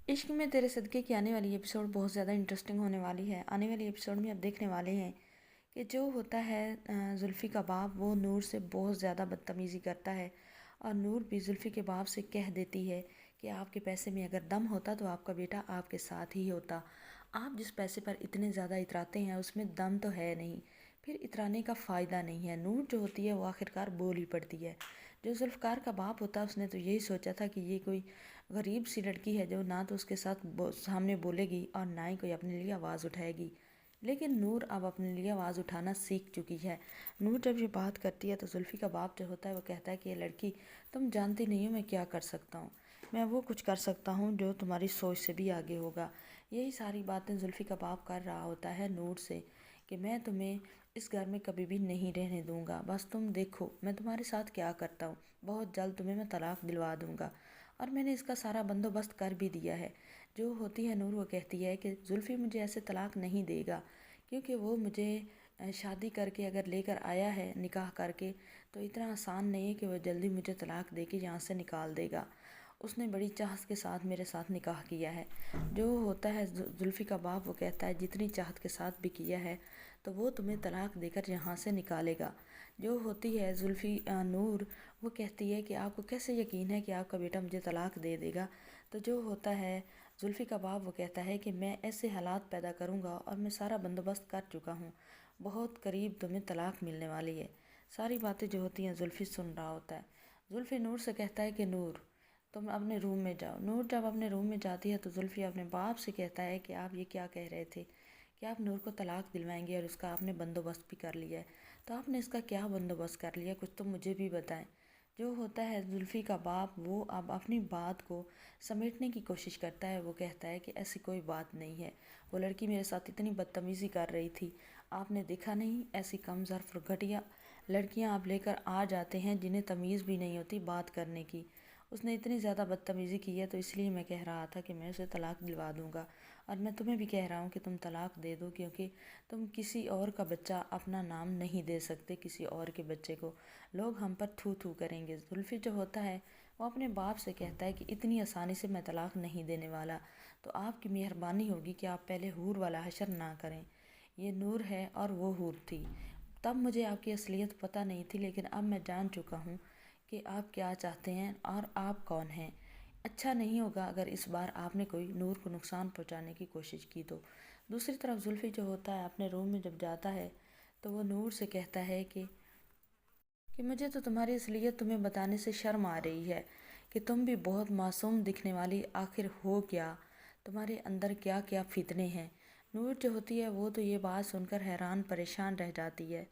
इश्क में तेरे सदक़े की आने वाली एपिसोड बहुत ज़्यादा इंटरेस्टिंग होने वाली है। आने वाली एपिसोड में अब देखने वाले हैं कि जो होता है जुल्फ़ी का बाप वो नूर से बहुत ज़्यादा बदतमीज़ी करता है और नूर भी जुल्फ़ी के बाप से कह देती है कि आपके पैसे में अगर दम होता तो आपका बेटा आपके साथ ही होता। आप जिस पैसे पर इतने ज़्यादा इतराते हैं उसमें दम तो है नहीं, फिर इतराने का फ़ायदा नहीं है। नूर जो होती है वो आखिरकार बोल ही पड़ती है। जो जुल्फ़कार का बाप होता है उसने तो यही सोचा था कि ये कोई गरीब सी लड़की है जो ना तो उसके साथ सामने बोलेगी और ना ही कोई अपने लिए आवाज़ उठाएगी। लेकिन नूर अब अपने लिए आवाज़ उठाना सीख चुकी है। नूर जब ये बात करती है तो जुल्फ़ी का बाप जो होता है वो कहता है कि ये लड़की, तुम जानती नहीं हो मैं क्या कर सकता हूँ। मैं वो कुछ कर सकता हूँ जो तुम्हारी सोच से भी आगे होगा। यही सारी बातें जुल्फ़ी का बाप कर रहा होता है नूर से कि मैं तुम्हें इस घर में कभी भी नहीं रहने दूँगा, बस तुम देखो मैं तुम्हारे साथ क्या करता हूँ। बहुत जल्द तुम्हें मैं तलाक दिलवा दूँगा और मैंने इसका सारा बंदोबस्त कर भी दिया है। जो होती है नूर वो कहती है कि जुल्फ़ी मुझे ऐसे तलाक नहीं देगा, क्योंकि वो मुझे शादी करके अगर लेकर आया है निकाह करके, तो इतना आसान नहीं है कि वो जल्दी मुझे तलाक दे के यहाँ से निकाल देगा। उसने बड़ी चाहत के साथ मेरे साथ निकाह किया है। जो होता है जुल्फ़ी का बाप वो कहता है जितनी चाहत के साथ भी किया है तो वो तुम्हें तलाक देकर यहाँ से निकालेगा। जो होती है जुल्फ़ी नूर वो कहती है कि आपको कैसे यकीन है कि आपका बेटा मुझे तलाक दे देगा। तो जो होता है जुल्फ़ी का बाप वो कहता है कि मैं ऐसे हालात पैदा करूँगा और मैं सारा बंदोबस्त कर चुका हूँ, बहुत करीब तुम्हें तलाक मिलने वाली है। सारी बातें जो होती हैं जुल्फ़ी सुन रहा होता है। जुल्फ़ी नूर से कहता है कि नूर तुम अपने रूम में जाओ। नूर जब अपने रूम में जाती है तो जुल्फ़ी अपने बाप से कहता है कि आप ये क्या कह रहे थे कि आप नूर को तलाक दिलवाएंगे और उसका आपने बंदोबस्त भी कर लिया है। तो आपने इसका क्या बंदोबस्त कर लिया, कुछ तो मुझे भी बताएं। जो होता है जुल्फ़ी का बाप वो अब अपनी बात को समेटने की कोशिश करता है। वो कहता है कि ऐसी कोई बात नहीं है, वो लड़की मेरे साथ इतनी बदतमीज़ी कर रही थी, आपने देखा नहीं। ऐसी कम ज़र्फ़ और घटिया लड़कियां आप लेकर आ जाते हैं जिन्हें तमीज़ भी नहीं होती बात करने की। उसने इतनी ज़्यादा बदतमीज़ी की है तो इसलिए मैं कह रहा था कि मैं उसे तलाक दिलवा दूँगा। और मैं तुम्हें भी कह रहा हूँ कि तुम तलाक दे दो, क्योंकि तुम किसी और का बच्चा अपना नाम नहीं दे सकते किसी और के बच्चे को। लोग हम पर थू थू करेंगे। जुल्फ़ी जो होता है वो अपने बाप से कहता है कि इतनी आसानी से मैं तलाक नहीं देने वाला, तो आपकी मेहरबानी होगी कि आप पहले हूर वाला हशर ना करें। ये नूर है और वो हूर थी। तब मुझे आपकी असलियत पता नहीं थी, लेकिन अब मैं जान चुका हूँ कि आप क्या चाहते हैं और आप कौन हैं। अच्छा नहीं होगा अगर इस बार आपने कोई नूर को नुकसान पहुंचाने की कोशिश की तो। दूसरी तरफ जुल्फ़ी जो होता है अपने रूम में जब जाता है तो वो नूर से कहता है कि मुझे तो तुम्हारी असलियत तुम्हें बताने से शर्म आ रही है कि तुम भी बहुत मासूम दिखने वाली आखिर हो क्या, तुम्हारे अंदर क्या क्या फितने हैं। नूर जो होती है वो तो ये बात सुनकर हैरान परेशान रह जाती है।